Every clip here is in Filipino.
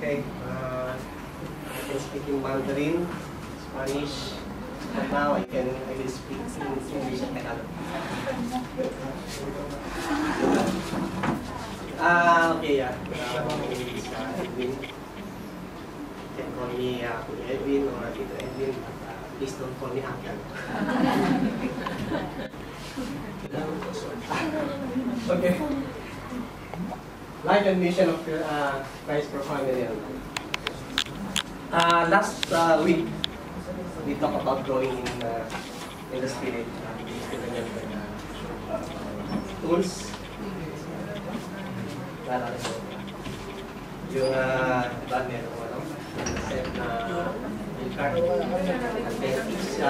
Okay. I can speak in Mandarin, Spanish, but now I will speak in English and Tagalog. Okay, yeah. My name is Edwin. You can call me Edwin or Tito Edwin. Please don't call me Uncle. Okay. Life and mission of Christ for Family and Life. Last week, we talked about growing in the Spirit. Tools. Yung diba meron set na yung card and then each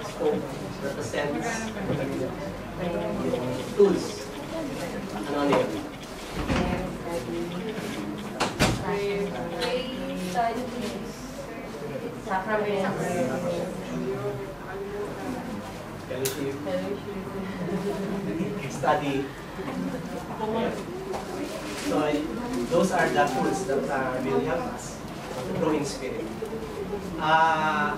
scope represents yung tools. Ano yun? Fellowship, study. So those are the tools that will help us to grow in spirit.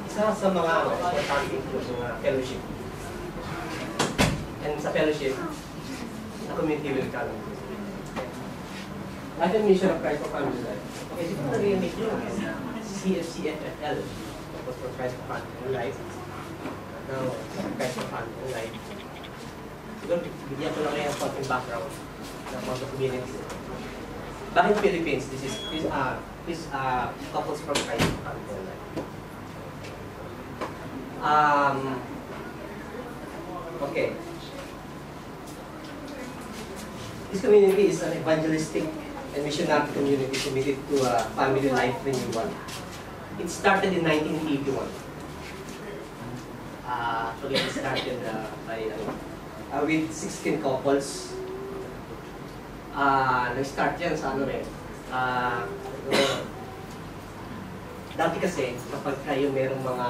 Isa sa mga importante tools yung fellowship. And sa fellowship, the community will come. Life and mission of Christ for Family Life. Okay, siguro narinig nyo CFCFFL, was for Christ for Family Life. Now, Christ for Family Life. Siguro, bigyan ko lang kayo ng konting background about the community. Bakit Philippines? This is couples from Christ for Family Life. Okay. This community is an evangelistic and missionary community committed to family life renewal. It started in 1981. Actually, it started with 16 couples. Nag-start yan sa ano rin. Dati kasi, kapag kayo merong mga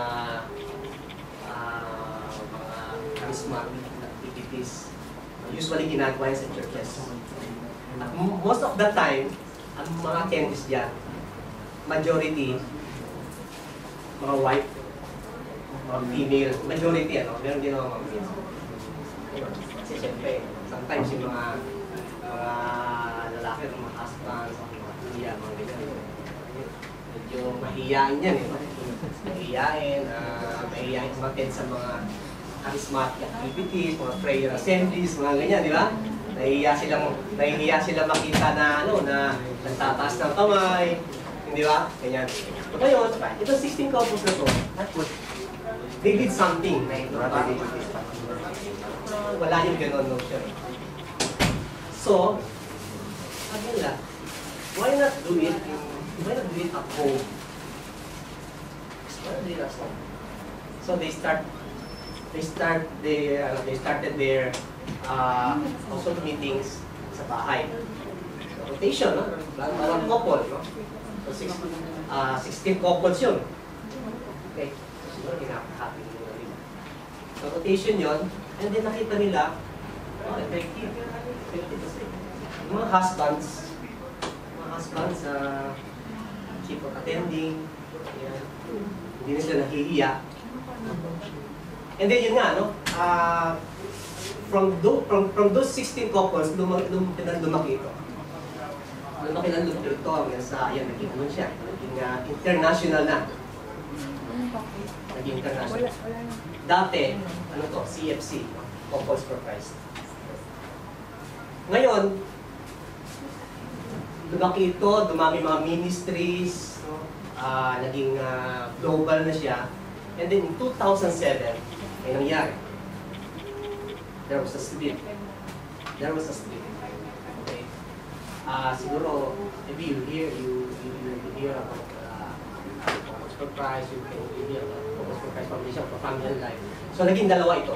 charismatic activities, usually ginagawa yan sa churches. Most of the time, ang mga attendees dyan, majority, mga white, mga female, majority, meron din mga female. Kasi siyempre, sometimes yung mga lalaki, mga husbands, mga tiya, mga ganyan. Medyo mahihain yan, mahihain umattend sa mga charismatic activities, mga prayer assemblies, mga ganyan, di ba? Nahihiya sila makita na na nagtataas ng kamay, hindi ba? Ganyan. So ngayon, ito 16 couples na to, they did something na ito. Wala yung gano'n, no, sure. So, sabi nila, why not do it at home? Why not do it at home? So they started their also meetings sa bahay. Rotation, no? Parang couple, no? So 16 couples yun. Okay. Siguro kinakahappy nila rin. So rotation yun, and then nakita nila, effective. Mga husbands, keep on attending, yan. Hindi na sila nahihiya. And then yun nga, no? From those 16 couples, lumaki ito. Lumaki ito hanggang sa, naging ano siya, naging international na. Naging international. Dati, CFC, Couples for Christ. Ngayon, lumaki ito, dumami mga ministries, no? Naging global na siya. And then in 2007, may nangyari. There was a split. Okay. Siguro, maybe you hear about Couples for Christ, you can hear about Couples for Christ Foundation for Family and Life. So, naging dalawa ito.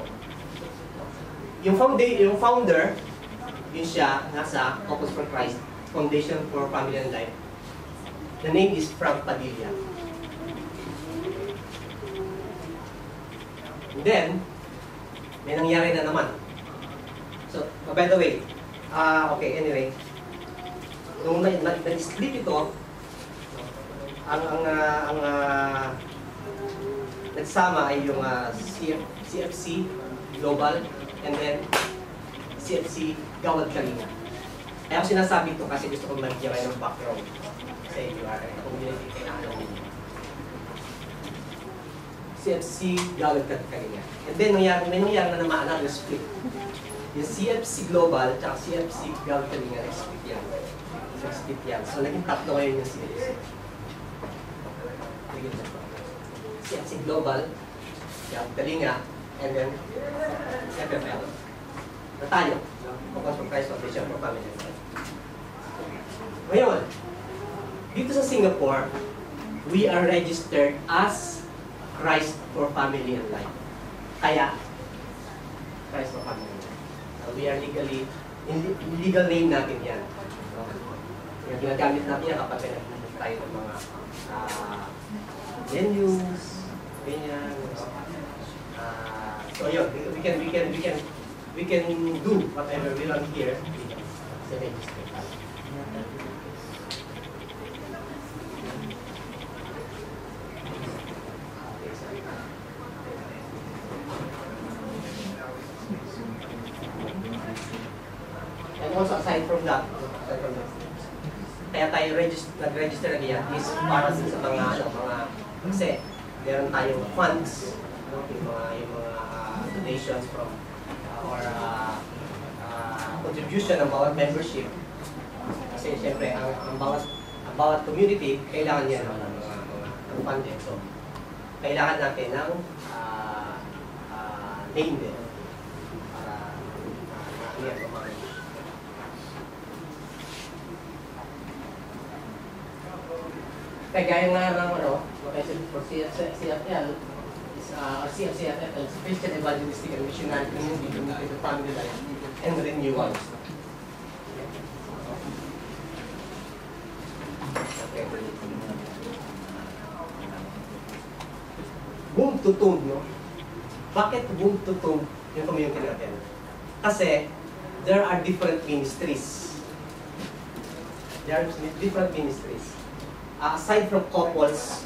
Yung founder, yun siya, nasa Couples for Christ Foundation for Family and Life. The name is Frank Padilla. And then, may nangyari na naman. So, by the way, okay, anyway, nung nag-split ito, ang nagsama ay yung CFC Global and then CFC Gawad Kalinga. Kaya ako sinasabi ito kasi gusto kong magigyan kayo ng background sa inyo, community kailangan ninyo. CFC Gawad Kalinga. And then may nangyari na naman another split. Yung CFC Global at CFC Gawad Kalinga nag-split yan. Nag-split yan. So naging tatlo ngayon yung CFC. CFC Global, Gawad Kalinga, and then FFL. Na tayo. Focus for Christ Foundation for Family and Life. Ngayon, dito sa Singapore, we are registered as Christ for Family and Life. Kaya, Christ for Family and Life. We are legally, legal name natin yan. Yung ginagamit natin yan kapag pinag-move tayo ng mga venues, ganyan. So yun, we can do whatever we run here sa register. And also aside from that, kaya tayo nag-register na ganyan is para sa mga kasi meron tayong funds, yung mga donations from or contribution ng bawat membership. Kasi siyempre ang bawat community kailangan niya ng funding. So kailangan natin ng name din para kagaya nga ng for CFL or CFL, Christian Evangelistic and Missionary Community to Family Life and Renewal. Okay. Boom to tomb, no? Bakit boom to tomb yung community natin? Kasi there are different ministries. There are different ministries. Aside from couples,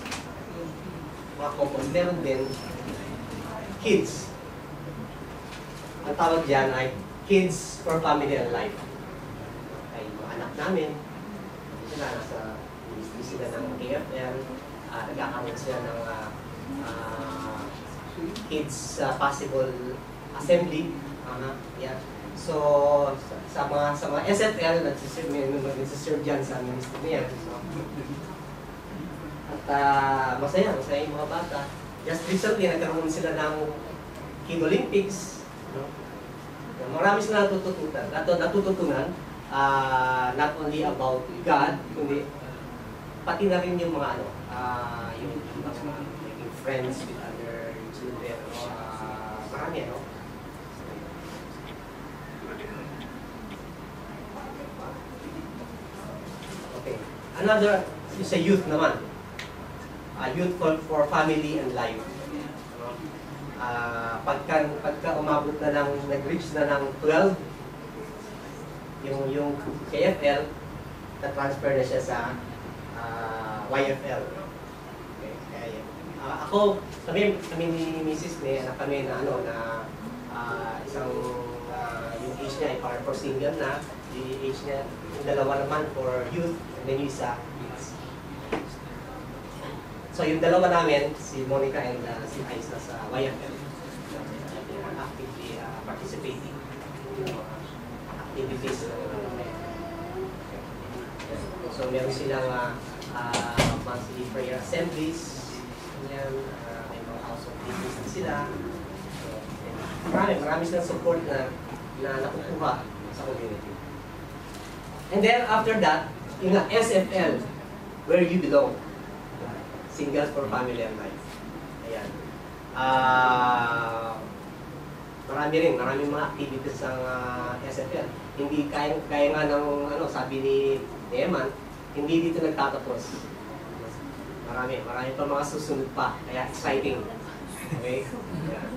mga couples, meron din kids. Ang tawag dyan ay Kids for Family and Life. Ay mga anak namin, sila nasa ministry sila ng KFL, nagkakaroon sila ng kids possible assembly. Yeah. So sa mga SFL, nagsiserve dyan sa ministry niya. So, at masaya yung mga bata. Just recently, nagkaroon sila ng Kid Olympics. No? Marami sila natututunan, not only about God, kundi pati na rin yung mga yung making friends with other children. Marami, no? Okay. Another is sa youth naman. Youth for Family and Life. Pagka umabot na ng, nag-reach na ng 12, yung KFL, na-transfer na siya sa YFL. Okay. Kaya, ako, kami ni Mrs. May anak kami na isang yung age niya ay para for single na, yung age niya, yung dalawa naman for youth, and then yung isa, kids. So yung dalawa namin, si Monica and si Aiza sa YFL, actively participating in activities. So meron silang monthly prayer assemblies, may mga house of business din sila. So, marami silang support na nakukuha sa community. And then after that, yung SFL, where you belong. Singles for Family and Life. Ayan. Maraming mga activities ng SFL. Hindi kaya nga ng sabi ni Eman, hindi dito nagtatapos. Marami pa mga susunod pa. Kaya exciting. Okay? Yeah.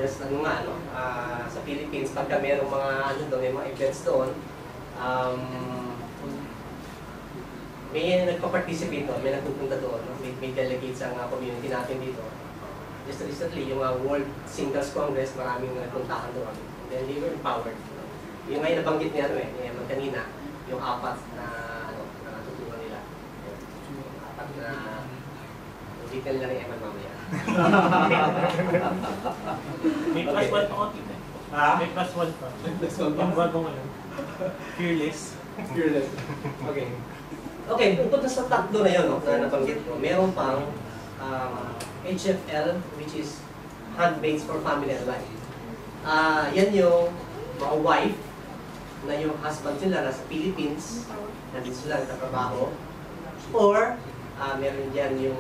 Just sa Philippines, pagka merong mga may mga events doon, may nagpa-participate doon, may nagpupunta doon, no? May delegates ang community natin dito. Just recently, yung World Singles Congress, maraming nagpuntahan doon. Then they were empowered. No? Yung ngayon nabanggit niya, kanina, yung apat na natutunan nila. Apat na ulitin nila ni Eman mamaya. May plus one pa konti. May plus one pa. Plus one pa? Yung bagong ano. Fearless. Fearless. Okay. Okay, bukod na sa tatlo na yun, no, na nabanggit ko, meron pang HFL, which is Handmaids for Family and Life. Yan yung mga wife na yung husband nila nasa Philippines, nandito sila nagtatrabaho, or meron dyan yung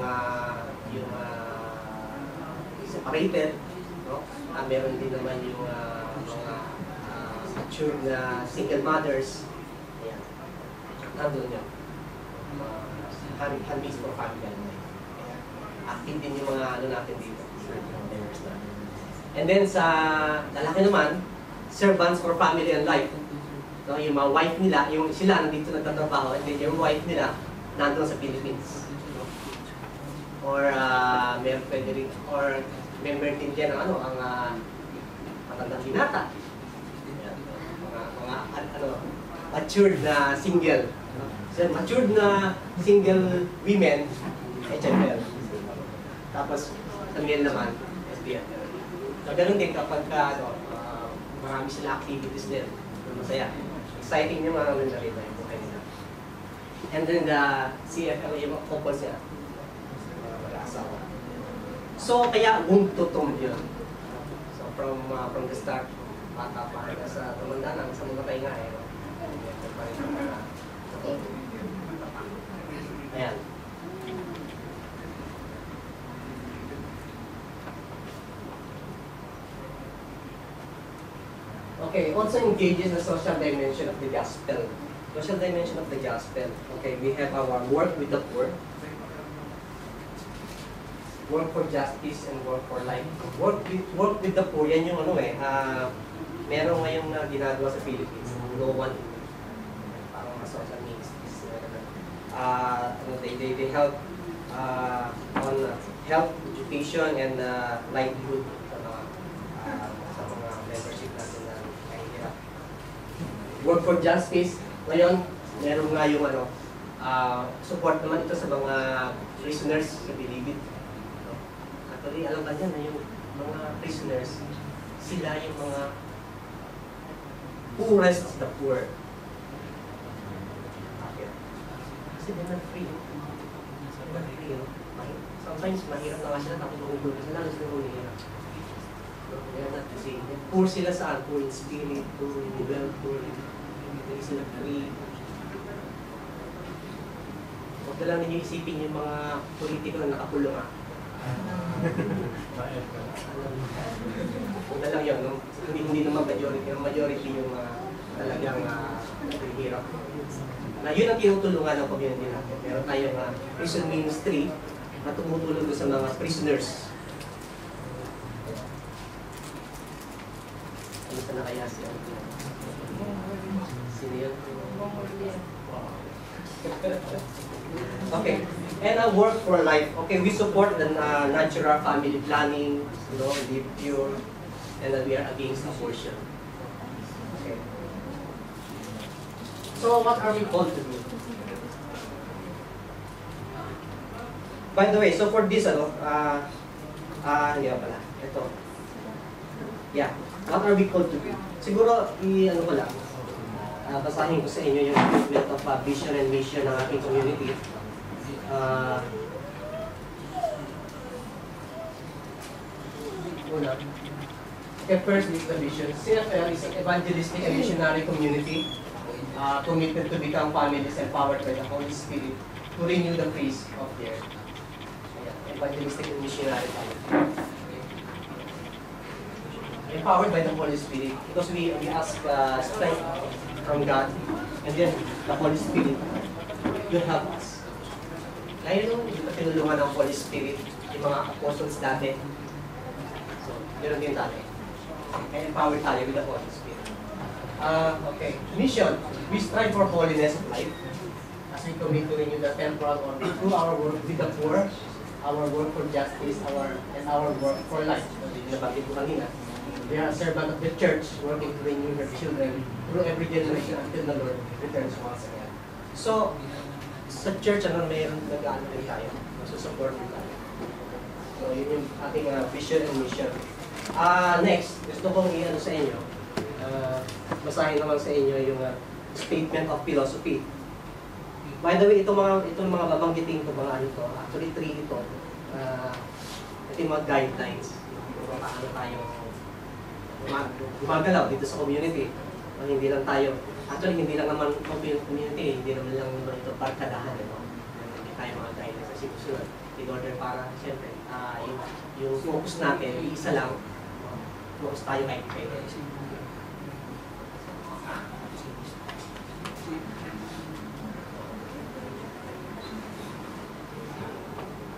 separated, no? Meron din naman yung mga mature na single mothers. Ayan. Nandun yun. Handmaids for Family and Life. Active din yung mga ano natin dito. And then sa lalaki naman, Servants for Family and Life. No, yung mga wife nila, yung sila nandito nagtatrabaho, and then yung wife nila nandun sa Philippines. Or meron pwede rin, or member din dyan ang matandang binata. Mga matured na single. So, matured na single women, HFL. Tapos, sa male naman, SBL. So, ganun din kapag marami sila activities din. Masaya. Exciting yung mga nila rin yung buhay nila. And then the CFL, yung mga couples niya. Mag-aasawa. So, kaya tutum yun. So, from the start, bata pa hanggang sa tumanda na, sa mga pahinga eh. Ayan. Okay, also engages the social dimension of the gospel. Social dimension of the gospel. Okay, we have our work with the poor, work for justice, and work for life. Work with the poor, yan yung meron ngayong ginagawa sa Philippines. No one, parang mga social ministries. They help on health, education, and livelihood sa mga membership natin na kahihirap. Work for justice. Ngayon, meron nga yung support naman ito sa mga prisoners sa Bilibid. Actually, alam ba dyan na yung mga prisoners, sila yung mga poorest of the poor. Kasi they're not free. They're not free. Sometimes mahirap na nga sila, tapos magugulo sila, lalo sila mahirap. They're not free. Poor sila saan? Poor in spirit, poor in wealth, poor in... Hindi sila free. Huwag na lang ninyo isipin yung mga politiko na nakakulong Huwag na lang yun, no? Hindi naman majority yung talagang hirap. Na yun ang tinutulungan ng community natin. Meron tayong prison ministry na tumutulong sa mga prisoners. Ano sa na kaya siya? Sino yun? Okay. And work for life. Okay, we support the natural family planning, live pure, and we are against abortion. Okay. So, what are we called to do? By the way, so for this, hindi pala. Ito. Yeah. What are we called to do? Siguro, ko lang. Basahin ko sa inyo yung statement of vision and mission ng ating community. Okay, first is the vision. CFL is an evangelistic and missionary community committed to become families empowered by the Holy Spirit to renew the face of the earth. Evangelistic and missionary community. Empowered by the Holy Spirit because we ask strength from God, and then the Holy Spirit will help us. Ngayon, hindi pa tinulungan ng Holy Spirit yung mga apostles dati. So, meron din dati. Kaya empowered tayo with the Holy Spirit. Okay. Mission. We strive for holiness of life. as we commit to renew the temporal order through our work with the poor, our work for justice, and our work for life. Nabanggit ko kanina. We are a servant of the church working to renew her children through every generation until the Lord returns once again. So, sa church, mayroon nag-ano din tayo. Masusupport din tayo. So, yun yung ating vision and mission. Next, gusto kong i-ano sa inyo. Basahin naman sa inyo yung statement of philosophy. By the way, itong mga babanggitin ko, mga ano to, actually 3 ito. Ito yung mga guidelines. Kung paano tayo gumagalaw dito sa community. Hindi lang tayo, actually hindi lang naman community, hindi naman lang naman ito barkadahan. Hindi tayo mga guidelines na sinusunod. In order para, siyempre, yung focus natin, isa lang, focus tayo kay Christ.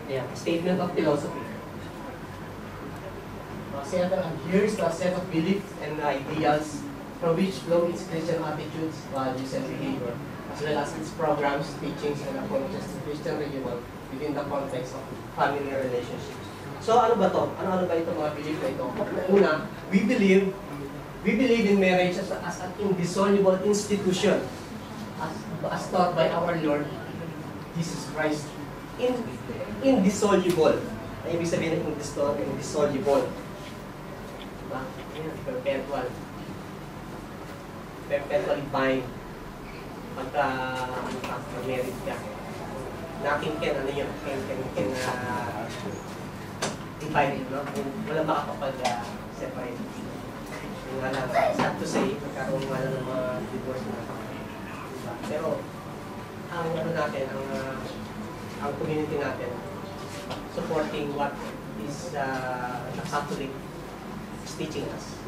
Yeah, statement of philosophy. Seattle adheres to a set of beliefs and ideals from which flow its Christian attitudes, values, and behavior, as well as its programs, teachings, and approaches to Christian renewal within the context of family relationships. So ano ba to? Ano ba itong mga belief na ito? Una, we believe in marriage as an indissoluble institution, as taught by our Lord Jesus Christ. Indissoluble. Ang ibig sabihin ng indissoluble. Diba? Perpetual. Perpetually bind. Pagka married ka. Nothing can, divide, no? Walang makakapag-separate. Yung nga lang, sad to say, magkaroon nga lang ng mga divorce na. Diba? Pero, ang natin, ang community natin, supporting what is the Catholic is teaching us.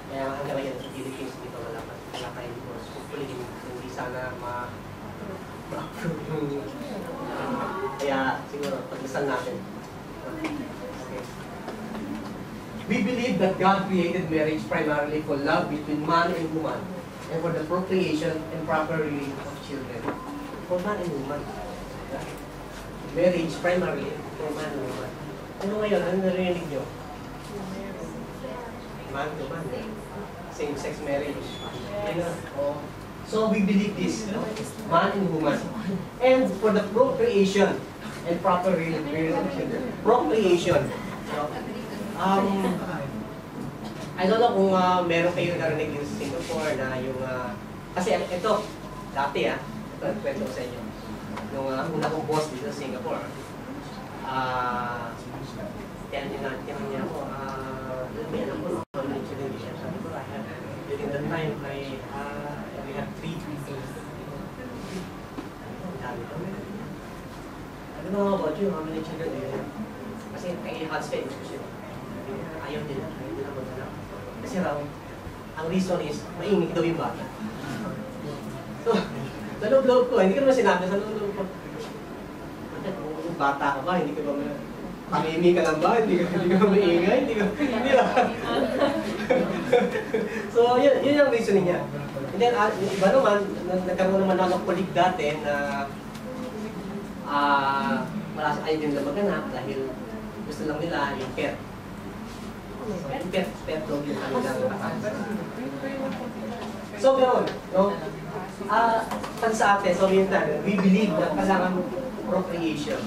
Kaya hanggang ngayon sa Philippines, dito wala tayong divorce. Hopefully, hindi sana ma-approve yung kaya siguro, pag-isal natin. Okay. We believe that God created marriage primarily for love between man and woman and for the procreation and proper rearing of children. For man and woman. Marriage primarily for man and woman. Ano ngayon? Ano narinig nyo? Man to man. Same-sex marriage. Oh. So we believe this, no? Man and woman. And for the procreation and proper rearing of children. Procreation. So, I don't know kung meron kayo narinig yung Singapore na yung kasi ito, dati ito kwento ko sa inyo. Yung una kong boss dito sa Singapore. Tinanong niya ako, may alam ko, sabi ko, during that time, we have 3 people. Sabi ko, I don't know about you, how many children do you have? Kasi kay husband, ayaw din ako na. Kasi raw, ang reason is, maingit daw yung bata. So, sa loob-loob ko, hindi ko naman sinabi, sa loob-loob ko, kung bata ka ba, hindi ka ba pamimi ka lang ba? Hindi ka maingay? Hindi ba? So, yun yung reasoning niya. And then, iba naman, nagkaroon naman ako ng colleague dati na malas ayaw din na maghanap dahil gusto lang nila yung pet. Pet dog yung kanilang kasama. So, ganoon, no? Pag sa atin, so yun tayo, we believe na kailangan procreation.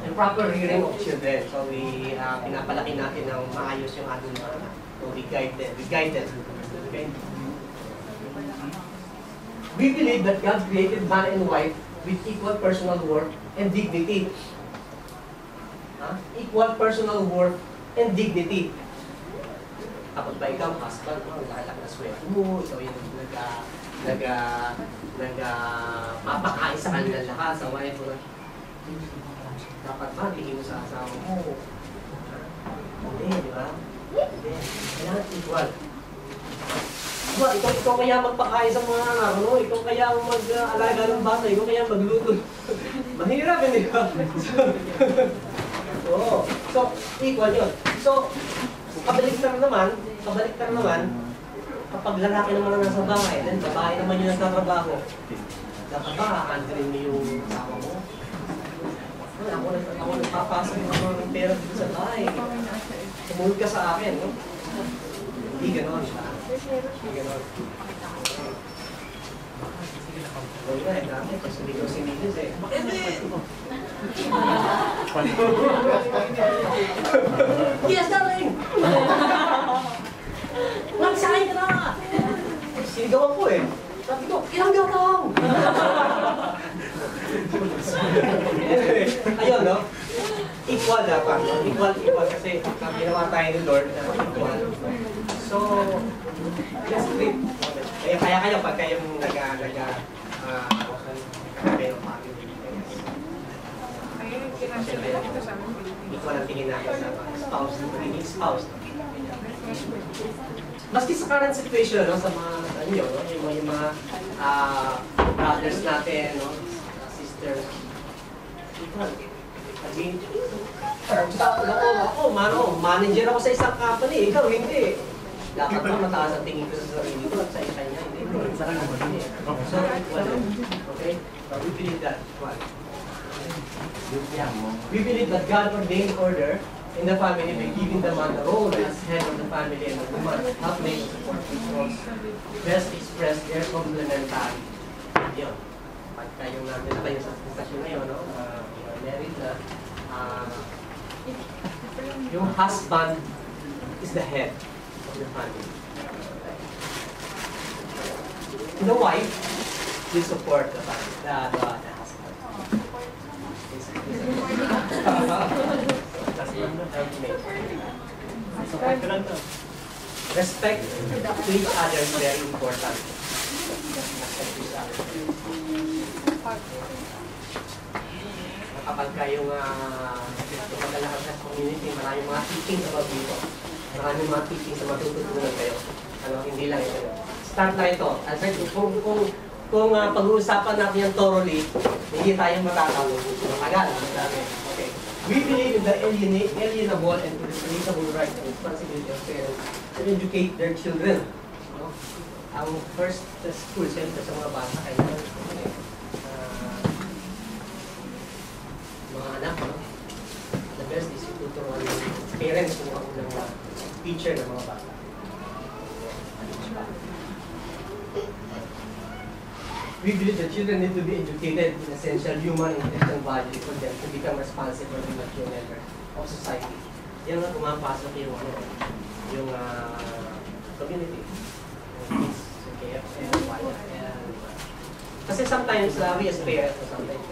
And proper rearing of children. So, pinapalaki natin ng maayos yung ating mga anak. So, we guide them. Okay? We believe that God created man and wife with equal personal worth and dignity. Equal personal worth and dignity. Kapag ba ikaw, husband, lahat na sweldo mo, ikaw yung mapakain sa kanila lahat, sa wife mo. Dapat ba, tingin mo sa asawa mo? Hindi, di ba? Hindi. Kailangan equal. Diba, ikaw kaya magpakain sa mga anak, no? Ikaw kaya mag-alaga ng bata, ikaw kaya magluto. Mahirap yun, di ba? So, equal yun. So, kabaliktad naman, kapag lalaki naman ang nasa bahay, then babae naman yung nagtatrabaho, dapat ba aandarin mo yung asawa mo? Ako nagpapasok ng pera dito sa bahay. Sumunod ka sa akin, no? Hindi ganon siya. Hindi ganon. Oo nga, dami. Kasi hindi ko sinilis eh. Bakit yes, darling! Magsahin ka na! Sinigawan ko eh. Sabi ko, ilang gawang! Ayun, no? Equal dapat. Equal kasi ginawa tayo ni Lord na equal. So, just treat. Kaya kayo pag kayong kayo family. Equal ang tingin natin sa spouse, magiging spouse. Maski sa current situation, no, sa mga, yung mga brothers natin, no, sisters, equal. Ako, manager ako sa isang company, ikaw hindi. Dapat ba mataas ang tingin ko sa sarili ko at sa kanya? Hindi. So, okay? We believe that. We believe that God ordained order in the family by giving the man the role as head of the family and the woman help make support which roles best express their complementary. Yun. Pagka yung natin na kayo sa station na yun, no? Married na, yung husband is the head of the family. The wife will support the family, the husband. Respect to each other is very important. Kapag kayong paglalakad sa community, maraming mga teachings about dito. Maraming mga teachings na matututunan kayo. Hindi lang ito. Start na ito. Kung pag-uusapan natin yung thoroughly, hindi tayo matatawag. Matagal. Okay. We believe in the alienable and irreplaceable right and responsibility of parents to educate their children. Ang first school, siyempre sa mga bata, kaya mga anak, no? The best is tuturuan ng parents kung ang unang teacher ng mga bata. We believe that children need to be educated in essential human and Christian values for them to become responsible and mature member of society. Yan ang pumapasok yung community. Okay, kasi sometimes we as parents, sometimes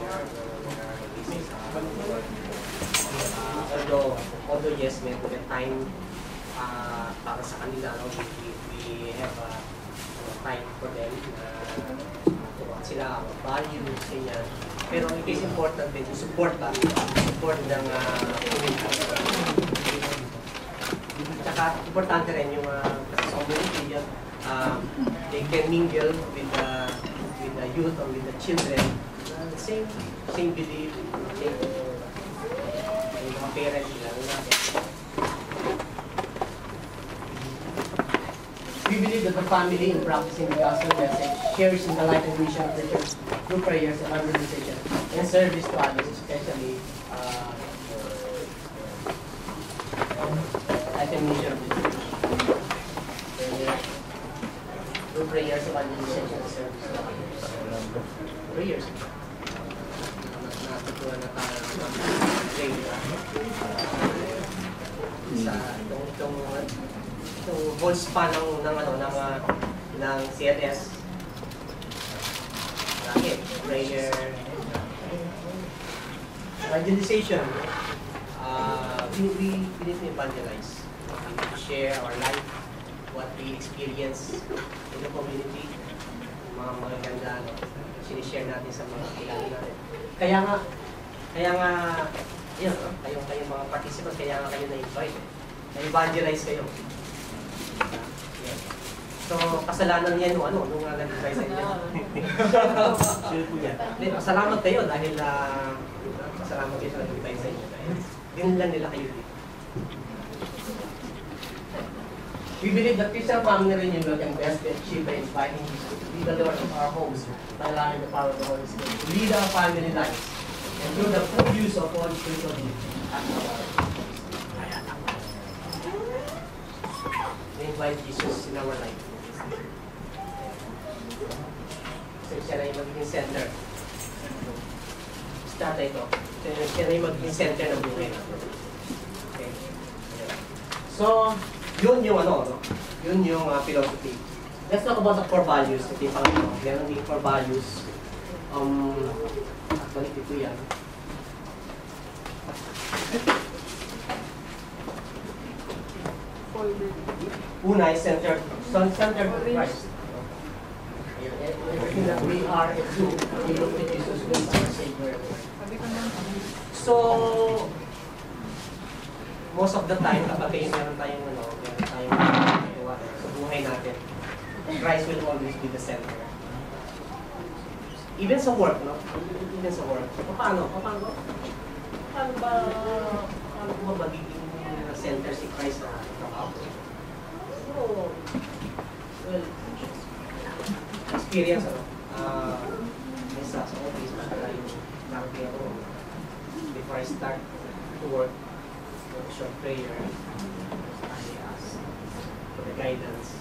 although yes, may time para sa kanila, no? We have time for them sila value kanya, pero it is important din to support ng community. Tsaka importante rin yung kasi sa community they can mingle with the youth or with the children, same belief, same yung mga parents nila. We believe that the family in practicing the gospel message shares in the life and mission of the church through prayers and evangelization and service to others, especially life and mission of the church. Through prayers, evangelization, and service to others. Prayers. Natutuwa na tayo ng pray. Itong whole span ng CLS. Bakit? Prayer, evangelization. We need to evangelize. We need to share our life, what we experience in the community, mga magaganda, sinishare natin sa mga kilala natin. Kaya nga, yun, kayong mga participants, kaya nga kayo na-invite. Na-evangelize kayo. So, kasalanan yan nung nag-invite sa inyo. Salamat kayo dahil salamat kayo sa nag-invite sa inyo. Dinlan nila kayo dito. We believe that Christian family renewal can best be achieved by inviting Jesus to be the Lord of our homes by allowing the power of the Holy Spirit to lead our family lives and through the full use of all spiritual gifts at our lives. We invite Jesus in our life. So siya na yung magiging center. Start na ito. Siya na yung magiging center ng buhay natin. Okay. So, yun yung ano, no? Yun yung philosophy. Let's talk about the core values. Ito yung Panginoon. Meron din core values. Balik ito yan. Una is centered to Christ. Everything that we are and do, we look to Jesus as our Savior. So, most of the time, kapag meron tayong ginagawa sa buhay natin, Christ will always be the center. Even sa work, no? Even sa work. Paano ba magiging center si Christ na trabaho? So, well, experience, ano? Sa office, lagi ako, before I start to work, short prayer, I ask for the guidance.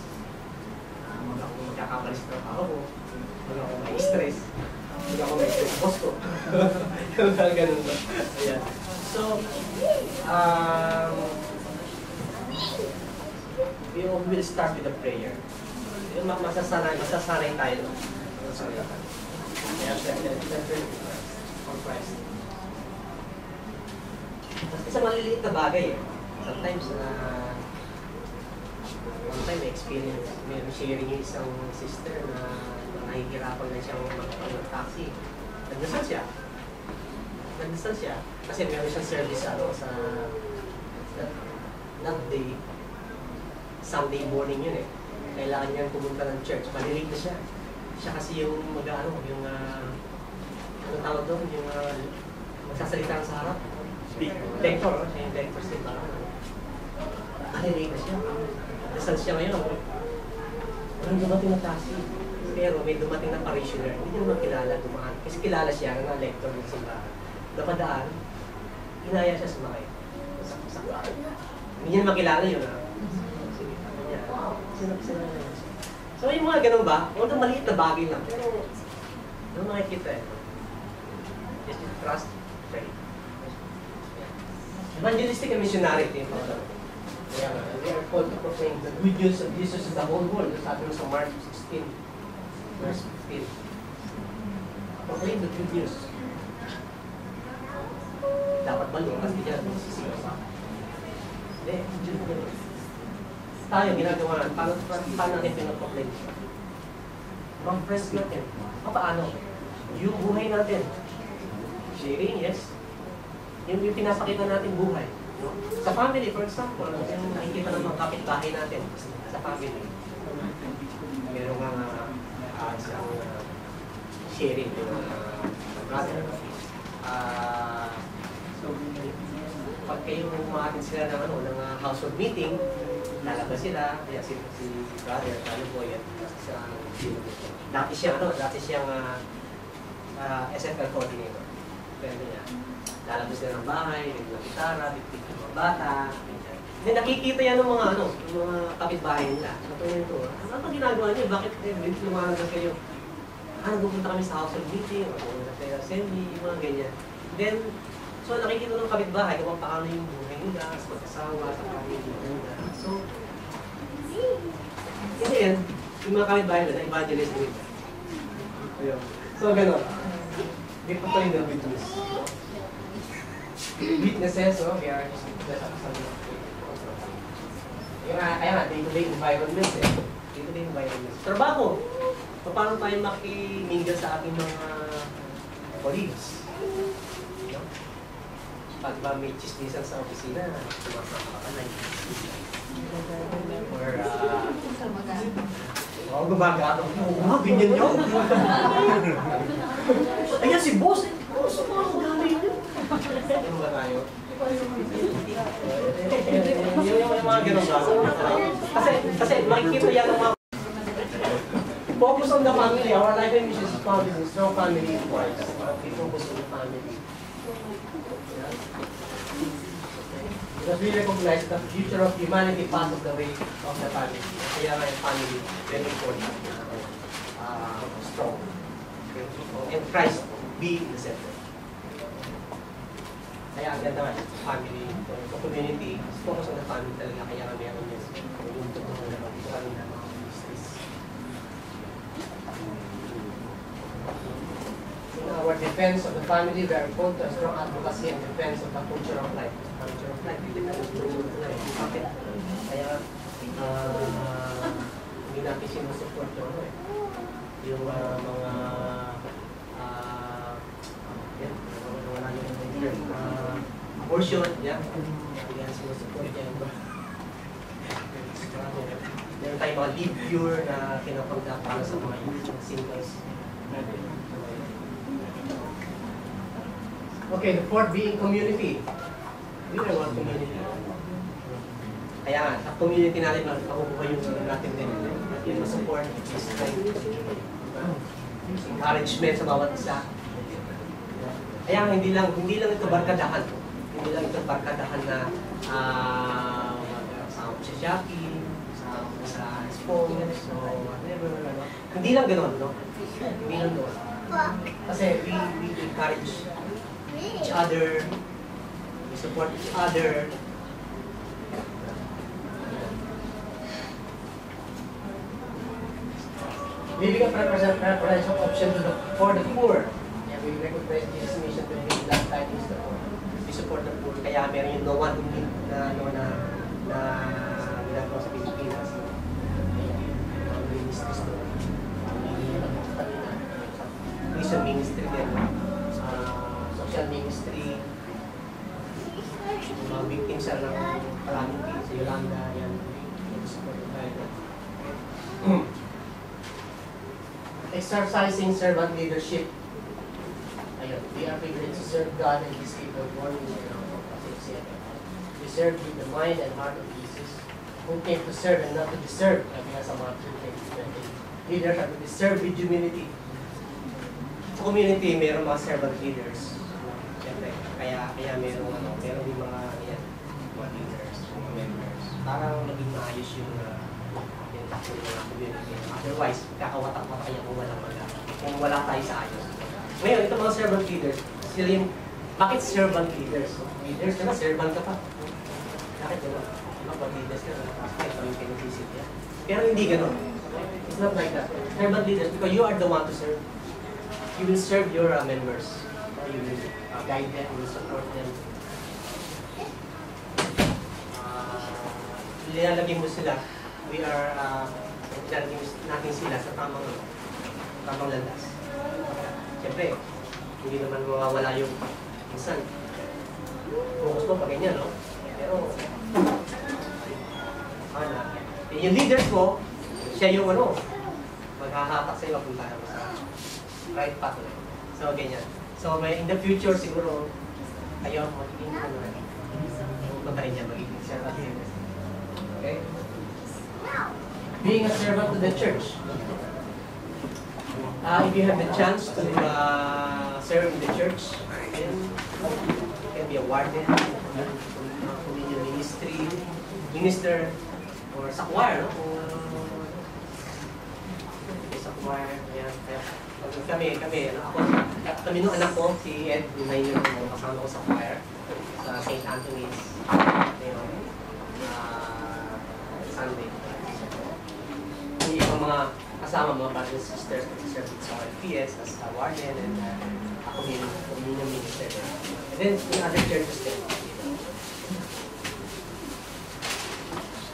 Huwag ako magkakamali sa trabaho ko, huwag ako may stress, huwag ako may stress sa boss ko. Ganun ba? Ayan. So, we will start with a prayer. Masasanay tayo. On Christ. Isang maliliit na bagay eh. Sometimes, one time experience, may sharing yung isang sister na nahihirapan na siyang magpapag ng taxi. Nagdasal siya. Kasi meron siyang service sa that day, Sunday morning yun eh. Kailangan niyang pumunta ng church. Malilate na siya. Siya kasi yung yung tawag doon, yung magsasalita sa harap. Lector, siya yung lector siya parang malilate na siya. Dasal siya ngayon. Walang dumating na taxi. Pero may dumating na parishioner. Hindi niya naman kilala dumaan. Kasi kilala siya na lector ng simbahan. Napadaan, inaya siya sumakay. Hindi niya makilala yun. So yung mga ganun ba, although maliit na bagay lang, pero yung makikita eh. Just trust, pray. Evangelistic and missionary, ito yung mga we are called to proclaim the good news of Jesus to the whole world. Sabi mo sa Mark 16, verse 15. Proclaim the good news. Dapat ba lumas? Hindi ka natin sisigaw pa. Hindi, dyan mo ganun. Tayo, ginagawa natin. Paano natin pinaproclaim? Mga friends natin. Paano? Yung buhay natin. Sharing, yes. Yung pinapakita natin buhay. No? Sa family, for example, yung nakikita ng mga kapitbahay natin sa family. Meron nga isang sharing yung brother. So, pag kayo umatin sila ng household meeting, lalabas sila, kaya si brother, tayo po yan, dati siyang SFL coordinator. Pero niya, lalabas sila ng bahay, ng gitara, bigtig ng mga bata, hindi nakikita yan ng mga kapitbahay nila. Natuloy ito, ano pa ginagawa niyo? Bakit lumalag kayo? Pupunta kami sa household meeting, pupunta kayo sa assembly, yung mga ganyan. Then, so nakikita ng kapitbahay kung paano yung buhay nila, sa mag-asawa, sa pamilya nila. So, kasi yan, yung mga kapitbahay nila, evangelist nila. So, gano'n. Hindi pa tayo ng witness. Witnesses, we are just kaya nga, day-to-day environment eh. Day-to-day environment. Trabaho. Paano tayo makimingga sa ating mga colleagues? Pag ba may chismisan sa opisina, sumasama ka na. Or, gumagato. Ganyan yun. Ayan si boss. Boss, ano galing yun? Ano ba tayo? Yung mga ganun ba? Kasi makikita yan ng mga focus on the family. Our life and mission is family. Strong family works. We focus on the family. Because we recognize the future of humanity passes the way of the family. Kaya nga yung family, very important. Strong. Okay. And Christ be in the center. Kaya ang ganda nga, family, the community, focus on the family talaga. Kaya nga meron yan. Yung totoo na kami na mga business. In our defense of the family, we are called to a strong advocacy and defense of the culture of life. Culture of life, hindi na culture of life. Bakit? Kaya, hindi natin sinusupport yung mga abortion, yan. Hindi natin sinusupport yan. Meron tayong mga live pure na kinapagdak para sa mga singles. Okay, the fourth being community. We are one community. Kaya nga, sa community natin, makukuha yung natin din. Yung support, encouragement sa bawat isa. Kaya nga, hindi lang ito barkadahan. Hindi lang ito barkadahan na sa Shopee, sa Spoon, so whatever. Hindi lang gano'n, no? Hindi lang gano'n. Kasi we encourage each other, we support each other. Giving a preferential option for the poor. Yeah, we recognize this mission to bring life tidings to the poor. We support the poor. Kaya meron yung no one who need na ginagawa sa Pilipinas. Mission ministry din. Social ministry. Mga victims ng calamity sa Yolanda. Yan. Exercising servant leadership. Ayun, we are privileged to serve God and His people born in we serve with the mind and heart of Jesus, who came to serve and not to be served. Sabi nga sa mga leaders are to be served with humility. Sa community, mayroong mga servant leaders. Siyempre, kaya mayroong yung mga leaders, mga members. Parang maging maayos yung community. Otherwise, kakawatak-watak kaya kung wala tayo sa ayos. Ngayon, itong mga servant leaders, sila yung, bakit servant leaders? Leaders ka na, servant ka pa. Bakit gano'n? Pag leaders ka na, kahit kami pinag-isip yan. Pero hindi gano'n. It's not like that. Servant leaders, because you are the one to serve. You will serve your members. You will guide them, you will support them. Nilalagay mo sila. We are, nilalagay natin sila sa tamang landas. Siyempre, hindi naman mawawala yung minsan. Focus mo pa ganyan, no? Pero, yung leaders mo, siya yung maghahatak sa iyo kung tayo sa right path. So, ganyan. So, in the future, siguro, kayo magiging patayin niya, magiging servant. Okay? Being a servant to the church. If you have the chance to serve in the church, then you can be a warden, communion ministry, minister, or sa choir, no? Sa choir, yan. Kami nung anak ko, si Ed, yung kasama ko sa choir, sa St. Anthony's, Sunday. Yung ibang mga kasama mga brothers and sisters serve sa PS as a warden and communion minister. And then in other churches din.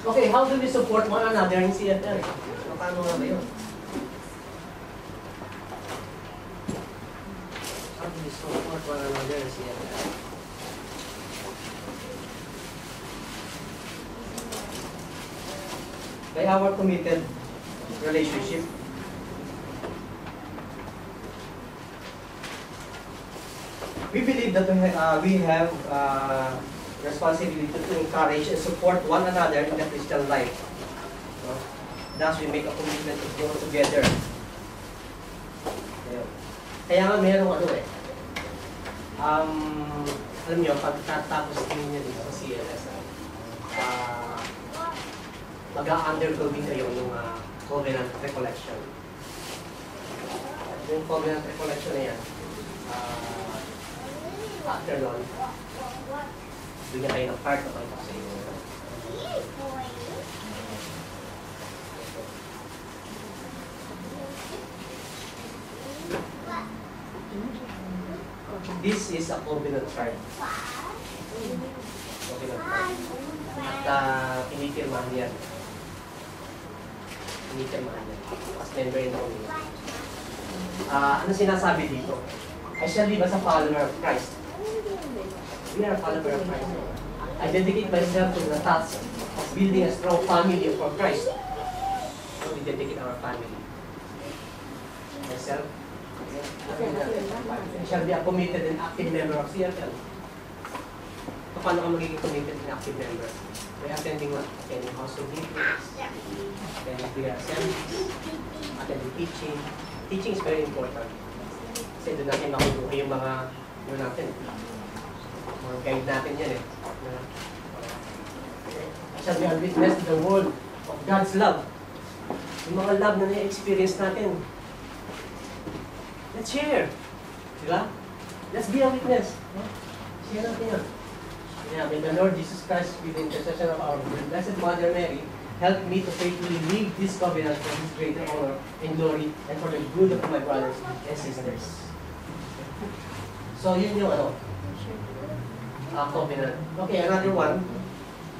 Okay, how do we support one another in CFL? Paano nga ba yun? How do we support one another in CFL? By our committed relationship. We believe that we have responsibility to encourage and support one another in the Christian life. No? Thus, we make a commitment to grow together. Ayun. Kaya nga merong ano eh, alam nyo, pagkatapos din nyo dito sa CLS, mag-undergo din kayo yung covenant recollection. Yung covenant recollection na yan, after nun, bigyan kayo ng card na kontak sa inyo. This is a covenant card. Covenant card. At pinipirmahan yan. Pinipirmahan yan. As member in the community. Ano sinasabi dito? I shall live as a follower of Christ. We are a follower of Christ. I dedicate myself to the task of building a strong family for Christ. So we dedicate our family. Myself, I shall be a committed and active member of CFL. So, paano ka magiging committed and active member? By attending what? Attending household meetings, attending prayer assemblies, attending teaching. Teaching is very important. Kasi doon natin makukuha yung mga, ano natin, mga guide natin yan eh. I shall be a witness to the world of God's love. Yung mga love na na-experience natin. Let's share. Diba? Let's be a witness. Share natin yan. Yeah, may the Lord Jesus Christ, with the intercession of our Blessed Mother Mary, help me to faithfully live this covenant for His greater honor and glory and for the good of my brothers and sisters. So, yun yung ano? Covenant. Okay, another one.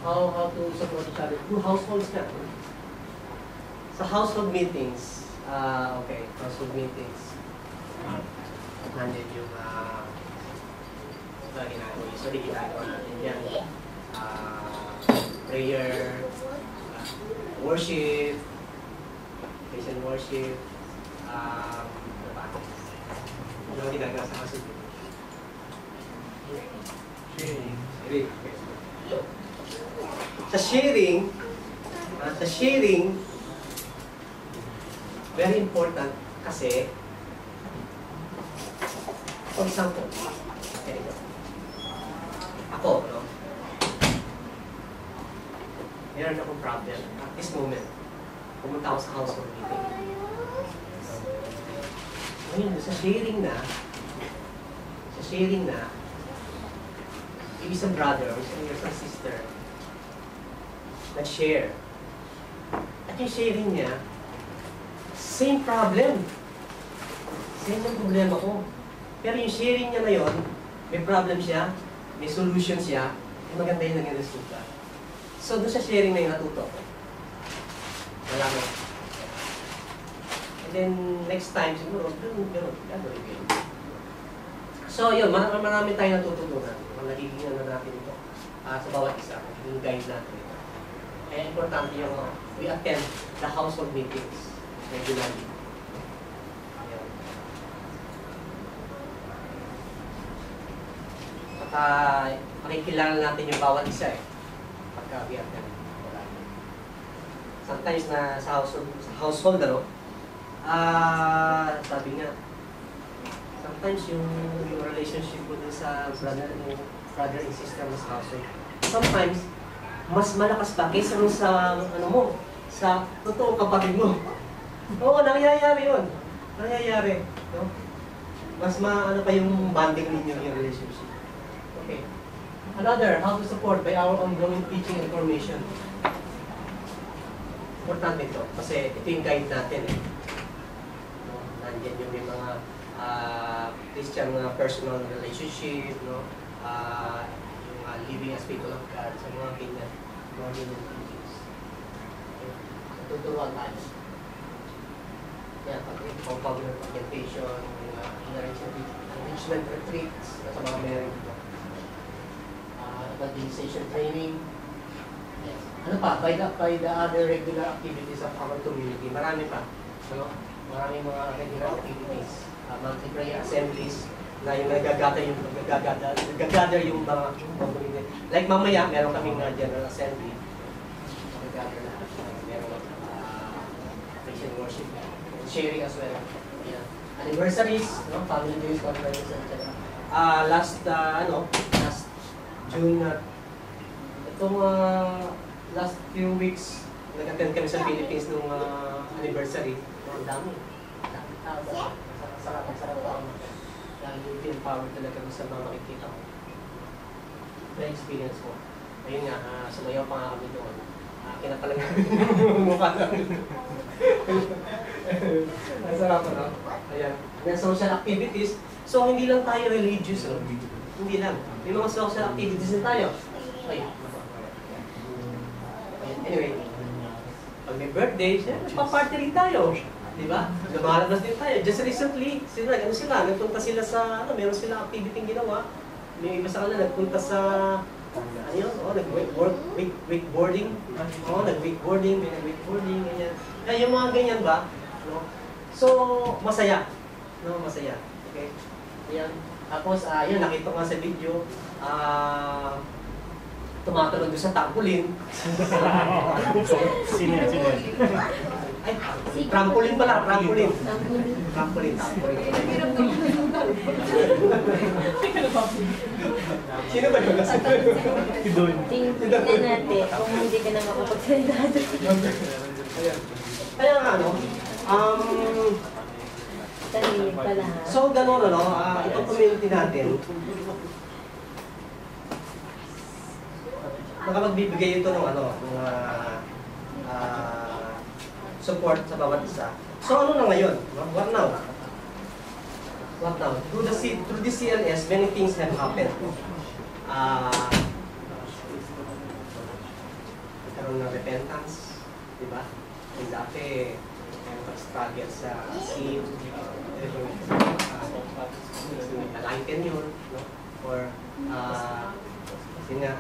How to support each other. Through households na. Sa household meetings, okay, household meetings. Nandun yung ginagawa. Usually ginagawa natin yan. Prayer, worship, praise and worship, ano ba? Ano ang ginagawa sa household? Sharing. Sa sharing, very important kasi, for example, ako, no? Meron akong problem at this moment. Pumunta ako sa household meeting. Ngayon, sa sharing na, yung isang brother or isang sister, nag-share. At yung sharing niya, same problem. Same yung problema ko. Pero yung sharing niya na yun, may problem siya, may solution siya, maganda yung naging resulta. So, doon sa sharing na yung natuto ko. Wala mo. And then, next time, siguro, gano'n yun. So, yun, marami tayong natututunan. Nagiging ano natin ito sa bawat isa, yung guide natin ito. Kaya importante yung we attend the household meetings regularly. Ayan. At makikilala natin yung bawat isa eh, pagka we attend. Sometimes na sa household ano, sabi nga, sometimes yung relationship mo din sa brother and sister mo sa household, sometimes, mas malakas pa kaysa nung sa, ano mo, sa totoong kapatid mo. Oo, nangyayari yun. Nangyayari. No? Mas ano pa yung bonding ninyo yung relationship. Okay. Another, how to support by our ongoing teaching and formation. Importante ito, kasi ito yung guide natin eh. No? Nandiyan yung mga Christian personal relationship, no? Yung living as people of God, sa mga ganyan teachings. Tuturuan tayo. Yan, pag-covenant orientation, enrichment retreats, sa mga meron dito. Evangelization training. Yes. Ano pa? By the other regular activities of our community, marami pa. Ano? Maraming mga regular activities. Monthly prayer assemblies, na yung nagagather yung mga community. Like mamaya, meron kaming General Assembly. Nagagather na. Meron praise and worship. Sharing as well. Yeah. Anniversaries, no? Family days, conferences, etc. Last June, itong last few weeks, nag-attend kami sa Philippines nung anniversary. Ang dami. Sarap. Dahil yung empowered talaga sa mga makikita ko. Na-experience ko. Ayun nga, sumayaw pa nga kami doon. Kinatalang mukha namin. Ang sarap no? Ayan. May social activities. So, hindi lang tayo religious. No? Hindi lang. May mga social activities din tayo. Okay. Anyway, pag may birthday, pa-party rin tayo. Diba? Lumalabas din tayo. Just recently, nagpunta sila sa, meron sila activity ginawa. May iba sa kanila, nagpunta sa, nag-wakeboarding. Nag-wakeboarding, ganyan. Kaya yung mga ganyan ba? No? So, masaya. No, masaya. Okay? Ayan. Tapos, yun, nakita ko nga sa video, tumatalon doon sa trampoline. Sino yan? Ay, trampoline pala, trampoline. Trampoline. Sino ba yun? Si Don. Tingnan natin kung hindi ka na makapagsalita. Kaya nga, Tahimik pala ha. so, gano'n, itong community natin, nakapagbibigay ito ng support sa bawat isa. So, ano na ngayon? What now? Through the CLS, many things have happened. Nagkaroon ng repentance, di ba? Yung dati, struggle sa sin, enlighten yun, no? Or, yun nga,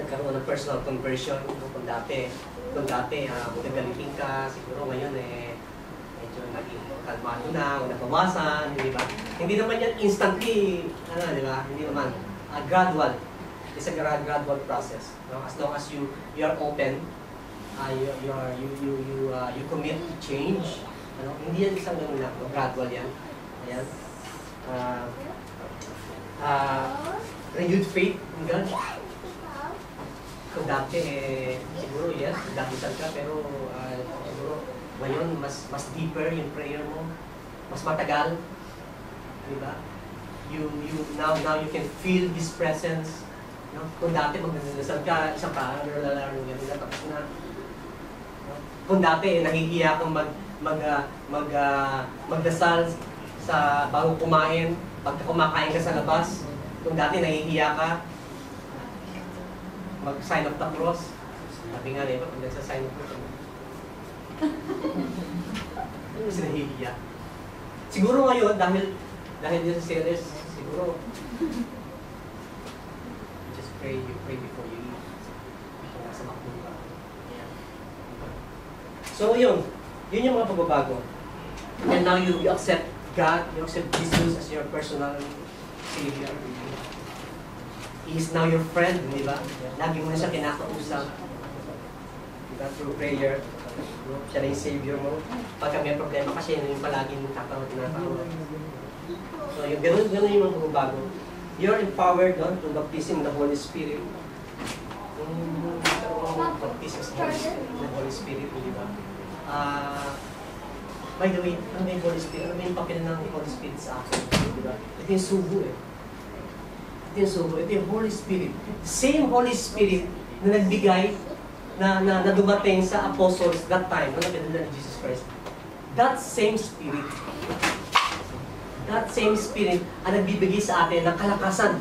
nagkaroon ng personal conversion. Kung dati, magagalitin ka, siguro ngayon medyo naging kalmado na, o nabawasan, di ba? Hindi naman yan instantly, di ba? Hindi naman. Gradual. It's a gradual process. No? As long as you are open, you commit to change. Hindi yan isang ganun lang, gradual yan. Ayan. Renewed faith in God. Kung dati, siguro yes, dakisan ka, pero siguro ngayon mas deeper yung prayer mo, mas matagal, di ba? Now you can feel His presence. No? Kung dati magdadasal ka, isang parang lalaro nga nila, tapos na. No? Kung dati nahihiya kang magdasal sa bago kumain, pagka kumakain ka sa labas, kung dati nahihiya ka, mag-sign of the cross. Sabi nga pag nagsa-sign of the cross, kasi nahihiya. Siguro ngayon, dahil din sa series, siguro, just pray before you eat. Kung nasa makbul ka. So yun yung mga pagbabago. And now you accept God, you accept Jesus as your personal Savior. He is now your friend, di ba? Lagi mo na siya kinakausap. Diba? Through prayer. No? Siya na yung Savior mo. Pagka may problema kasi yun yung palagi mong tinatawag. So yung ganun yung mga pagbabago. You're empowered to baptism in the Holy Spirit. Baptism in the Holy Spirit, di ba? By the way, ano ba yung Holy Spirit? Ano ba yung papel ng Holy Spirit sa akin? Di ba? Ito yung sugo Ito yung Holy Spirit. Same Holy Spirit na nagbigay, na dumating sa apostles that time, na pinadala ni Jesus Christ. That same Spirit ang nagbibigay sa atin ng kalakasan.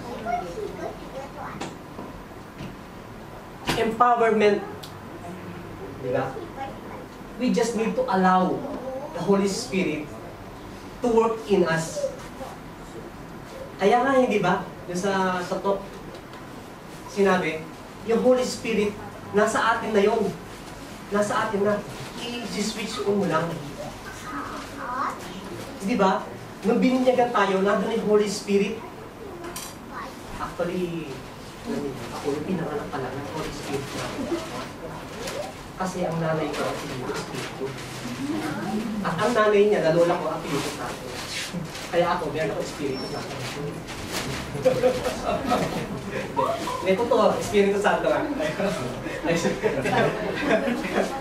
Empowerment. Diba? We just need to allow the Holy Spirit to work in us. Kaya nga, hindi ba? Yung sa top, sinabi, yung Holy Spirit, nasa atin na yun. Nasa atin na. I-switch on mo lang. Di ba? nung bininyagan tayo, nandun yung Holy Spirit. Actually, ako yung pinanganak pala ng Holy Spirit natin. Kasi ang nanay ko, apelido Espiritu. At ang nanay niya, lalola ko, apelido Santo. Kaya ako, meron ako Espiritu Santo. Hindi, totoo, Espiritu Santo nga.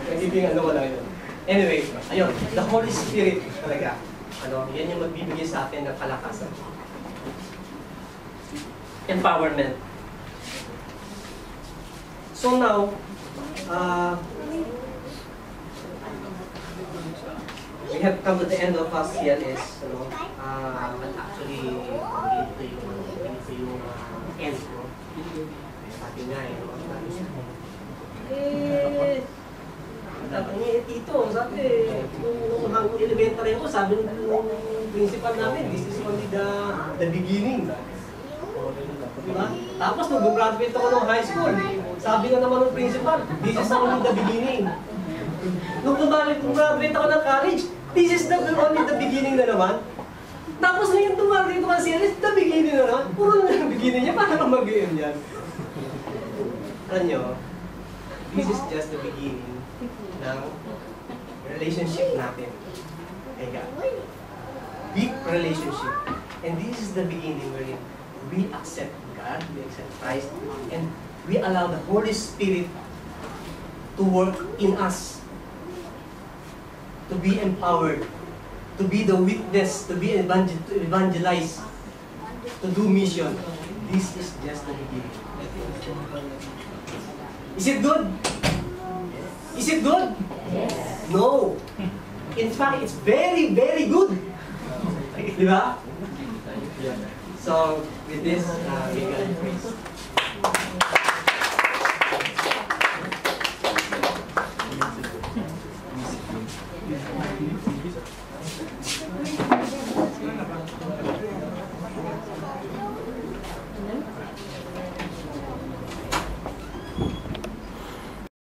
Nagiging ano wala yun. Anyway, ayun, the Holy Spirit talaga. Yan yung magbibigay sa atin ng kalakasan. Empowerment. So now, we have come to the end of our CLS. But actually, ito yung end. Sabi nga ito, sabi, nung elementary ako, sabi ng principal namin, this is only the beginning. Diba? Tapos nung graduate ako ng high school, sabi nga naman ng principal, this is only the beginning. Nung graduate ako ng college, this is only the beginning na naman. Tapos ngayon tumagal dito kasi yan, the beginning na naman. Puro na yung beginning niya, paano mag-iyon yan? Alam nyo, this is just the beginning ng relationship natin kay God. Deep relationship. And this is the beginning wherein we accept God, we accept Christ, and we allow the Holy Spirit to work in us, to be empowered, to be the witness, to be to evangelize, to do mission. This is just the beginning. Is it good? Is it good? Yes. No. In fact, it's very, very good. Di ba? So, with this, we can praise.